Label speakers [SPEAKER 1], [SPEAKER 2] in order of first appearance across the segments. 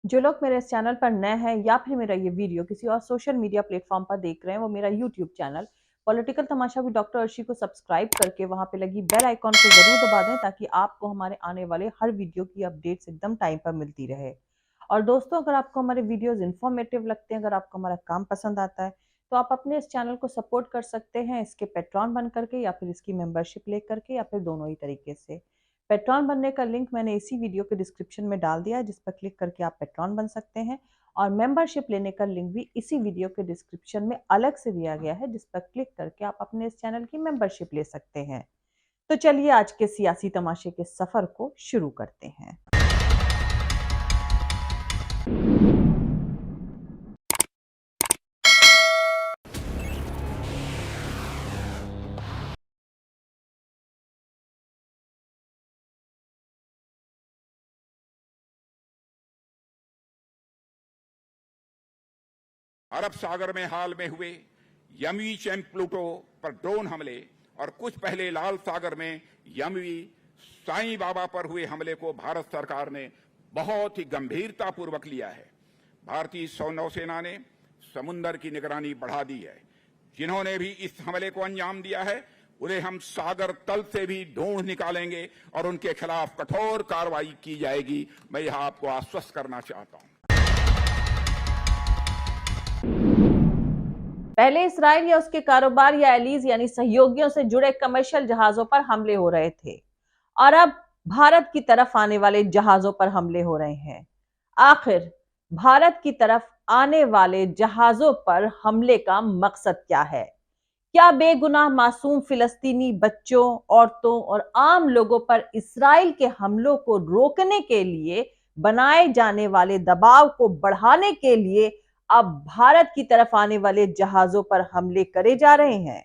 [SPEAKER 1] जो लोग मेरे इस चैनल पर नए हैं या फिर मेरा ये वीडियो किसी और सोशल मीडिया प्लेटफॉर्म पर देख रहे हैं, वो मेरा YouTube channel political Tamasha with doctor Arshi को सब्सक्राइब करके वहां पे लगी बेल आइकॉन को जरूर दबा दें, ताकि आपको हमारे आने वाले हर वीडियो की अपडेट्स एकदम टाइम पर मिलती रहे। और दोस्तों, अगर आपको हमारे वीडियोस इंफॉर्मेटिव लगते हैं, अगर आपको हमारा काम पसंद आता है, तो आप अपने इस चैनल को सपोर्ट कर सकते हैं इसके पेट्रॉन बन करके, या फिर इसकी मेंबरशिप ले करके, या फिर दोनों ही तरीके से। पेट्रॉन बनने का लिंक मैंने इसी वीडियो के डिस्क्रिप्शन में डाल दिया है, जिस पर क्लिक करके आप पेट्रॉन बन सकते हैं। और मेंबरशिप लेने का लिंक भी इसी वीडियो के डिस्क्रिप्शन में अलग से दिया गया है, जिस पर क्लिक करके आप अपने इस चैनल की मेंबरशिप ले सकते हैं। तो चलिए आज के सियासी तमाशे के सफर को शुरू करते हैं।
[SPEAKER 2] अरब सागर में हाल में हुए यमवी एंड प्लूटो पर ड्रोन हमले और कुछ पहले लाल सागर में यमवी साईं बाबा पर हुए हमले को भारत सरकार ने बहुत ही गंभीरता पूर्वक लिया है। भारतीय नौसेना ने समुद्र की निगरानी बढ़ा दी है। जिन्होंने भी इस हमले को अंजाम दिया है, उन्हें हम सागर तल से भी ढूंढ निकालेंगे और उनके खिलाफ कठोर कार्रवाई की जाएगी। मैं यह आपको आश्वस्त करना चाहता हूं।
[SPEAKER 1] पहले इसराइल या उसके कारोबार या एलीज यानी सहयोगियों से जुड़े कमर्शियल जहाजों पर हमले हो रहे थे, और अब भारत की तरफ आने वाले जहाजों पर हमले हो रहे हैं। आखिर भारत की तरफ आने वाले जहाजों पर हमले का मकसद क्या है? क्या बेगुनाह मासूम फिलिस्तीनी बच्चों, औरतों और आम लोगों पर इसराइल के हमलों को रोकने के लिए बनाए जाने वाले दबाव को बढ़ाने के लिए अब भारत की तरफ आने वाले जहाजों पर हमले करे जा रहे हैं?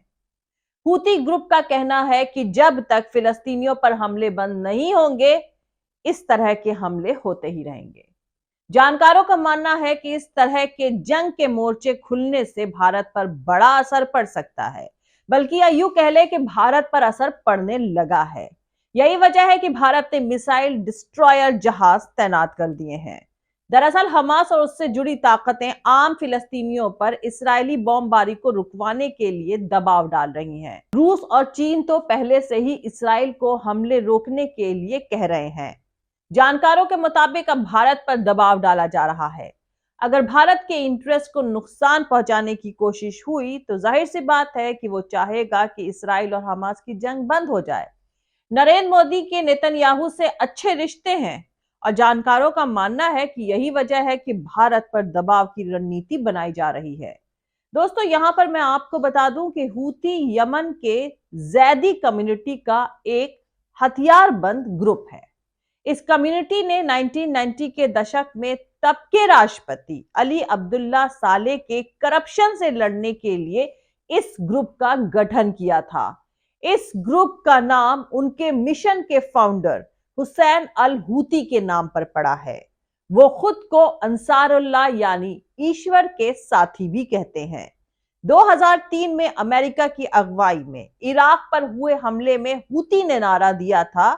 [SPEAKER 1] हूती ग्रुप का कहना है कि जब तक फिलिस्तीनियों पर हमले बंद नहीं होंगे, इस तरह के हमले होते ही रहेंगे। जानकारों का मानना है कि इस तरह के जंग के मोर्चे खुलने से भारत पर बड़ा असर पड़ सकता है, बल्कि या यूं कह ले कि भारत पर असर पड़ने लगा है। यही वजह है कि भारत ने मिसाइल डिस्ट्रॉयर जहाज तैनात कर दिए हैं। दरअसल हमास और उससे जुड़ी ताकतें आम फिलिस्तीनियों पर इस्राएली बमबारी को रुकवाने के लिए दबाव डाल रही हैं। रूस और चीन तो पहले से ही इस्राएल को हमले रोकने के लिए कह रहे हैं। जानकारों के मुताबिक अब भारत पर दबाव डाला जा रहा है। अगर भारत के इंटरेस्ट को नुकसान पहुंचाने की कोशिश हुई, तो जाहिर सी बात है कि वो चाहेगा कि इसराइल और हमास की जंग बंद हो जाए। नरेंद्र मोदी के नेतन्याहू से अच्छे रिश्ते हैं, और जानकारों का मानना है कि यही वजह है कि भारत पर दबाव की रणनीति बनाई जा रही है। दोस्तों, यहां पर मैं आपको बता दूं कि हूती यमन के जैदी कम्युनिटी का एक हथियारबंद ग्रुप है। इस कम्युनिटी ने 1990 के दशक में तब के राष्ट्रपति अली अब्दुल्ला साले के करप्शन से लड़ने के लिए इस ग्रुप का गठन किया था। इस ग्रुप का नाम उनके मिशन के फाउंडर हुसैन अल हूती के नाम पर पड़ा है। वो खुद को अंसारुल्लाह यानी ईश्वर के साथी भी कहते हैं। 2003 में अमेरिका की अगुवाई में इराक पर हुए हमले में हूती ने नारा दिया था,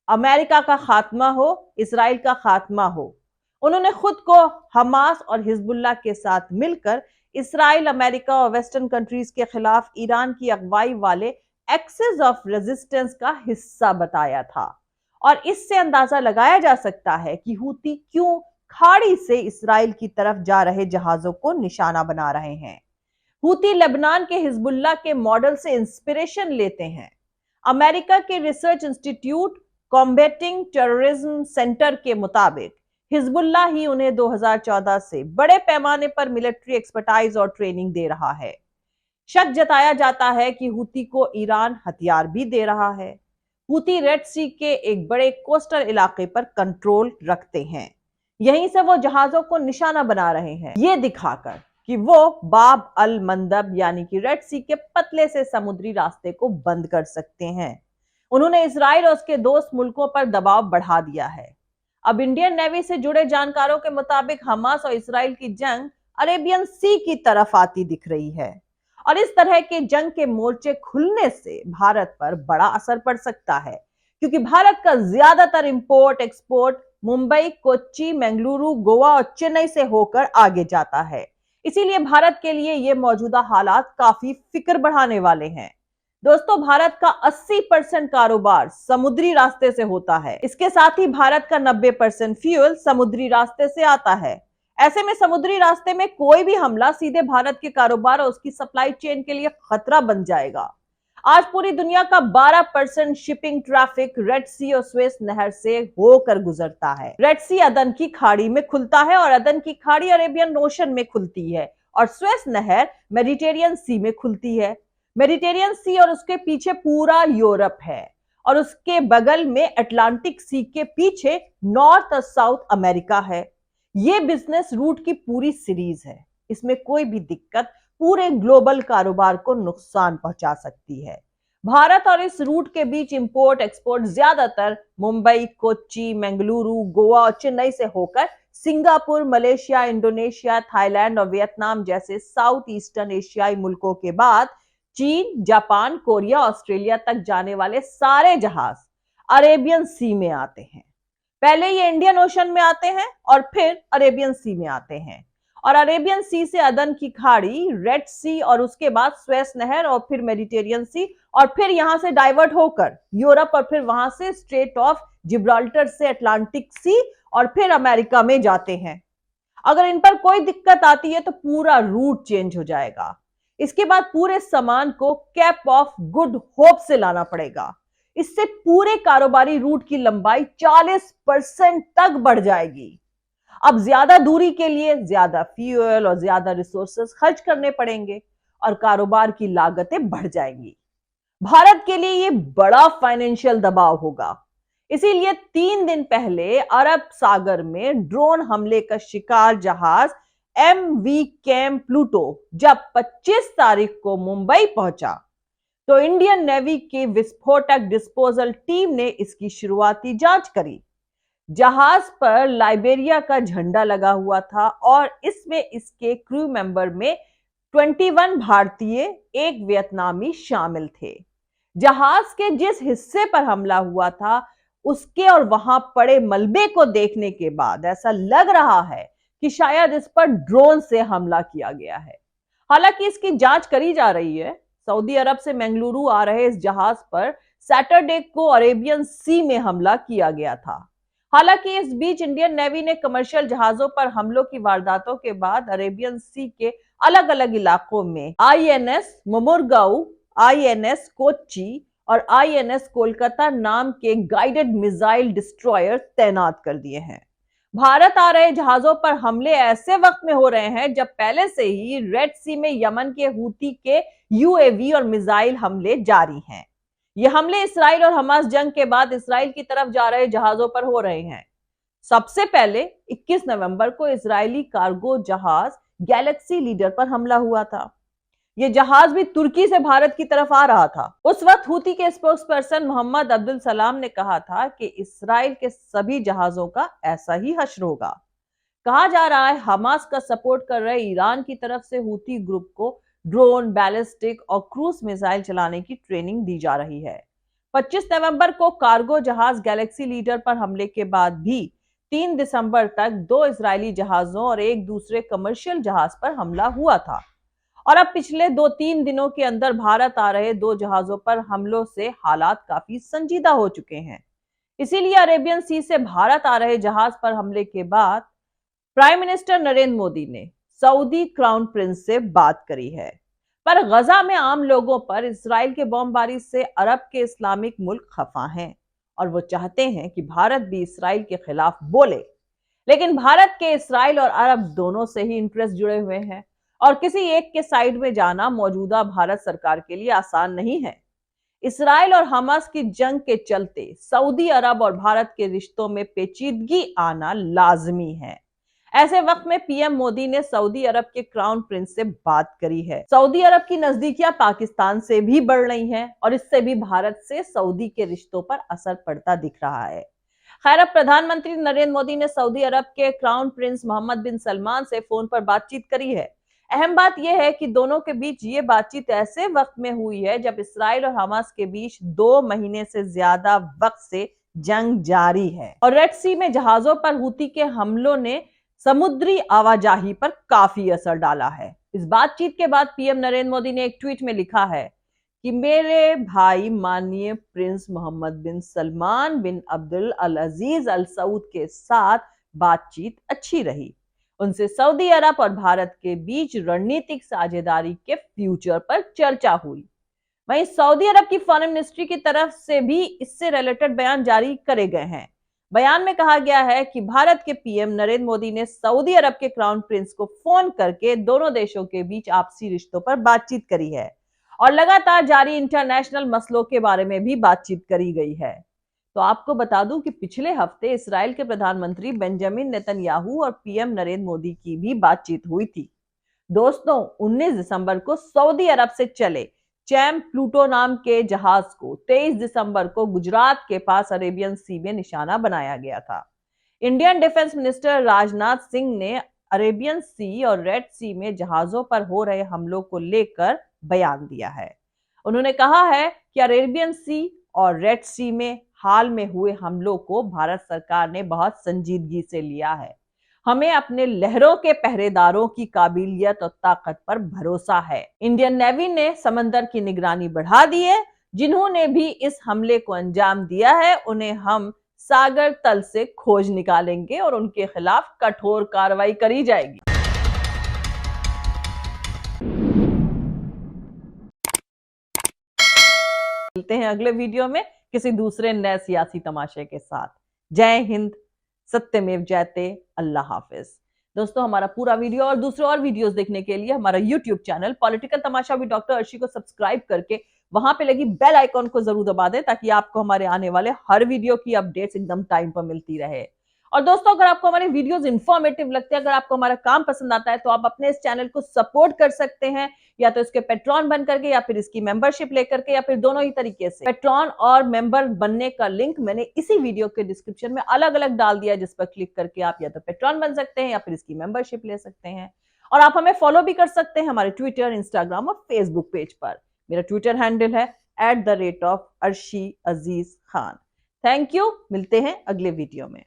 [SPEAKER 1] अमेरिका का खात्मा हो, इसराइल का खात्मा हो। उन्होंने खुद को हमास और हिजबुल्लाह के साथ मिलकर इसराइल, अमेरिका और वेस्टर्न कंट्रीज के खिलाफ ईरान की अगुवाई वाले एक्सिस ऑफ रेजिस्टेंस का हिस्सा बताया था। और इससे अंदाजा लगाया जा सकता है कि हूती क्यों खाड़ी से इसराइल की तरफ जा रहे जहाजों को निशाना बना रहे हैं। हूती लेबनान के हिजबुल्लाह के मॉडल से इंस्पिरेशन लेते हैं। अमेरिका के research institute combating terrorism centre के मुताबिक हिजबुल्लाह ही उन्हें 2014 से बड़े पैमाने पर मिलिट्री एक्सपर्टाइज और ट्रेनिंग दे रहा है। शक जताया जाता है कि हूती को ईरान हथियार भी दे रहा है। हूती रेड सी के एक बड़े कोस्टल इलाके पर कंट्रोल रखते हैं। यहीं से वो जहाजों को निशाना बना रहे हैं, ये दिखाकर कि वो बाब अल मंदब यानी कि रेड सी के पतले से समुद्री रास्ते को बंद कर सकते हैं। उन्होंने इसराइल और उसके दोस्त मुल्कों पर दबाव बढ़ा दिया है। अब इंडियन नेवी से जुड़े जानकारों के मुताबिक हमास और इसराइल की जंग अरेबियन सी की तरफ आती दिख रही है, और इस तरह के जंग के मोर्चे खुलने से भारत पर बड़ा असर पड़ सकता है, क्योंकि भारत का ज्यादातर इंपोर्ट एक्सपोर्ट मुंबई, कोच्चि, बेंगलुरु, गोवा और चेन्नई से होकर आगे जाता है। इसीलिए भारत के लिए ये मौजूदा हालात काफी फिक्र बढ़ाने वाले हैं। दोस्तों, भारत का 80% कारोबार समुद्री रास्ते से होता है। इसके साथ ही भारत का 90% फ्यूल समुद्री रास्ते से आता है। ऐसे में समुद्री रास्ते में कोई भी हमला सीधे भारत के कारोबार और उसकी सप्लाई चेन के लिए खतरा बन जाएगा। आज पूरी दुनिया का 12% शिपिंग ट्रैफिक रेड सी और स्वेज नहर से होकर गुजरता है। रेड सी अदन की खाड़ी में खुलता है और अदन की खाड़ी अरेबियन ओशन में खुलती है और स्वेज नहर मेडिटेरियन सी में खुलती है। मेडिटेरियन सी और उसके पीछे पूरा यूरोप है और उसके बगल में अटलांटिक सी के पीछे नॉर्थ और साउथ अमेरिका है। ये बिजनेस रूट की पूरी सीरीज है। इसमें कोई भी दिक्कत पूरे ग्लोबल कारोबार को नुकसान पहुंचा सकती है। भारत और इस रूट के बीच इंपोर्ट एक्सपोर्ट ज्यादातर मुंबई, कोच्चि, बेंगलुरु, गोवा और चेन्नई से होकर सिंगापुर, मलेशिया, इंडोनेशिया, थाईलैंड और वियतनाम जैसे साउथ ईस्टर्न एशियाई मुल्कों के बाद चीन, जापान, कोरिया, ऑस्ट्रेलिया तक जाने वाले सारे जहाज अरेबियन सी में आते हैं। पहले ये इंडियन ओशन में आते हैं और फिर अरेबियन सी में आते हैं और अरेबियन सी से अदन की खाड़ी, रेड सी और उसके बाद स्वेज नहर और फिर मेडिटेरियन सी और फिर यहां से डाइवर्ट होकर यूरोप और फिर वहां से स्ट्रेट ऑफ जिब्राल्टर से अटलांटिक सी और फिर अमेरिका में जाते हैं। अगर इन पर कोई दिक्कत आती है तो पूरा रूट चेंज हो जाएगा। इसके बाद पूरे सामान को कैप ऑफ गुड होप से लाना पड़ेगा। इससे पूरे कारोबारी रूट की लंबाई 40% तक बढ़ जाएगी। अब ज्यादा दूरी के लिए ज्यादा फ्यूल और ज्यादा रिसोर्सेस खर्च करने पड़ेंगे और कारोबार की लागतें बढ़ जाएंगी। भारत के लिए यह बड़ा फाइनेंशियल दबाव होगा। इसीलिए 3 दिन पहले अरब सागर में ड्रोन हमले का शिकार जहाज MV कैम प्लूटो जब 25 तारीख को मुंबई पहुंचा तो इंडियन नेवी की विस्फोटक डिस्पोजल टीम ने इसकी शुरुआती जांच करी। जहाज पर लाइबेरिया का झंडा लगा हुआ था और इसमें इसके क्रू मेंबर में 21 भारतीय, एक वियतनामी शामिल थे। जहाज के जिस हिस्से पर हमला हुआ था उसके और वहां पड़े मलबे को देखने के बाद ऐसा लग रहा है कि शायद इस पर ड्रोन से हमला किया गया है। हालांकि इसकी जांच करी जा रही है। सऊदी अरब से बेंगलुरु आ रहे इस जहाज पर सैटरडे को अरेबियन सी में हमला किया गया था। हालांकि इस बीच इंडियन नेवी ने कमर्शियल जहाजों पर हमलों की वारदातों के बाद अरेबियन सी के अलग अलग इलाकों में INS मोमुरगांव, INS कोच्चि और INS कोलकाता नाम के गाइडेड मिसाइल डिस्ट्रॉयर तैनात कर दिए हैं। भारत आ रहे जहाजों पर हमले ऐसे वक्त में हो रहे हैं जब पहले से ही रेड सी में यमन के हूती के UAV और मिसाइल हमले जारी हैं। ये हमले इसराइल और हमास जंग के बाद इसराइल की तरफ जा रहे जहाजों पर हो रहे हैं। सबसे पहले 21 नवंबर को इजरायली कार्गो जहाज गैलेक्सी लीडर पर हमला हुआ था। यह जहाज भी तुर्की से भारत की तरफ आ रहा था। उस वक्त हूती के स्पोक्सपर्सन मोहम्मद अब्दुल सलाम ने कहा था कि इसराइल के सभी जहाजों का ऐसा ही हश्र होगा। कहा जा रहा है हमास का सपोर्ट कर रहे ईरान की तरफ से हूती ग्रुप को ड्रोन, बैलिस्टिक और क्रूज मिसाइल चलाने की ट्रेनिंग दी जा रही है। 25 नवंबर को कार्गो जहाज गैलेक्सी लीडर पर हमले के बाद भी 3 दिसंबर तक 2 इजरायली जहाजों और एक दूसरे कमर्शियल जहाज पर हमला हुआ था और अब पिछले 2-3 दिनों के अंदर भारत आ रहे 2 जहाजों पर हमलों से हालात काफी संजीदा हो चुके हैं। इसीलिए अरेबियन सी से भारत आ रहे जहाज पर हमले के बाद प्राइम मिनिस्टर नरेंद्र मोदी ने सऊदी क्राउन प्रिंस से बात करी है। पर गजा में आम लोगों पर इसराइल के बमबारी से अरब के इस्लामिक मुल्क खफा हैं और वो चाहते हैं कि भारत भी इसराइल के खिलाफ बोले। लेकिन भारत के इसराइल और अरब दोनों से ही इंटरेस्ट जुड़े हुए हैं और किसी एक के साइड में जाना मौजूदा भारत सरकार के लिए आसान नहीं है। इसराइल और हमास की जंग के चलते सऊदी अरब और भारत के रिश्तों में पेचीदगी आना लाजमी है। ऐसे वक्त में पीएम मोदी ने सऊदी अरब के क्राउन प्रिंस से बात करी है। सऊदी अरब की नजदीकियां पाकिस्तान से भी बढ़ रही हैं और इससे भी भारत से सऊदी के रिश्तों पर असर पड़ता दिख रहा है। खैर, अब प्रधानमंत्री नरेंद्र मोदी ने सऊदी अरब के क्राउन प्रिंस मोहम्मद बिन सलमान से फोन पर बातचीत करी है। अहम बात यह है कि दोनों के बीच ये बातचीत ऐसे वक्त में हुई है जब इसराइल और हमास के बीच 2 महीने से ज्यादा वक्त से जंग जारी है और रेड सी में जहाजों पर हूती के हमलों ने समुद्री आवाजाही पर काफी असर डाला है। इस बातचीत के बाद पीएम नरेंद्र मोदी ने एक ट्वीट में लिखा है कि मेरे भाई माननीय प्रिंस मोहम्मद बिन सलमान बिन अब्दुल अल अजीज अल सऊद के साथ बातचीत अच्छी रही। उनसे सऊदी अरब और भारत के बीच रणनीतिक साझेदारी के फ्यूचर पर चर्चा हुई। वहीं सऊदी अरब की फॉरेन मिनिस्ट्री की तरफ से भी इससे रिलेटेड बयान जारी करे गए हैं। बयान में कहा गया है कि भारत के पीएम नरेंद्र मोदी ने सऊदी अरब के क्राउन प्रिंस को फोन करके दोनों देशों के बीच आपसी रिश्तों पर बातचीत करी है और लगातार जारी इंटरनेशनल मसलों के बारे में भी बातचीत करी गई है। तो आपको बता दूं कि पिछले हफ्ते इस्राएल के प्रधानमंत्री बेंजामिन नेतन्याहू और पीएम नरेंद्र मोदी की भी बातचीत हुई थी। दोस्तों, 19 दिसंबर को सऊदी अरब से चले चैम प्लूटो नाम के जहाज को 23 दिसंबर को गुजरात के पास अरेबियन सी में निशाना बनाया गया था। Indian defence minister Rajnath Singh ने अरेबियन सी और रेड सी में जहाजों पर हो रहे हमलों को लेकर बयान दिया है। उन्होंने कहा है कि अरेबियन सी और रेड सी में हाल में हुए हमलों को भारत सरकार ने बहुत संजीदगी से लिया है। हमें अपने लहरों के पहरेदारों की काबिलियत और ताकत पर भरोसा है। इंडियन नेवी ने समंदर की निगरानी बढ़ा दी है। जिन्होंने भी इस हमले को अंजाम दिया है उन्हें हम सागर तल से खोज निकालेंगे और उनके खिलाफ कठोर कार्रवाई करी जाएगी। मिलते हैं अगले वीडियो में किसी दूसरे नए सियासी तमाशे के साथ। जय हिंद, सत्यमेव जयते, अल्लाह हाफिज। दोस्तों, हमारा पूरा वीडियो और दूसरे और वीडियोस देखने के लिए हमारा YouTube channel political Tamasha with doctor Arshi को सब्सक्राइब करके वहां पे लगी बेल आइकॉन को जरूर दबा दें ताकि आपको हमारे आने वाले हर वीडियो की अपडेट्स एकदम टाइम पर मिलती रहे। और दोस्तों, अगर आपको हमारे वीडियोस इंफॉर्मेटिव लगते हैं, अगर आपको हमारा काम पसंद आता है तो आप अपने इस चैनल को सपोर्ट कर सकते हैं, या तो इसके पेट्रॉन बन करके या फिर इसकी मेंबरशिप लेकर के, या फिर दोनों ही तरीके से। पेट्रॉन और मेंबर बनने का लिंक मैंने इसी वीडियो के डिस्क्रिप्शन में अलग अलग डाल दिया, जिस पर क्लिक करके आप या तो पेट्रॉन बन सकते हैं या फिर इसकी मेंबरशिप ले सकते हैं। और आप हमें फॉलो भी कर सकते हैं हमारे ट्विटर, इंस्टाग्राम और फेसबुक पेज पर। मेरा ट्विटर हैंडल है @arshi aziz khan। Thank you. मिलते हैं अगले वीडियो में।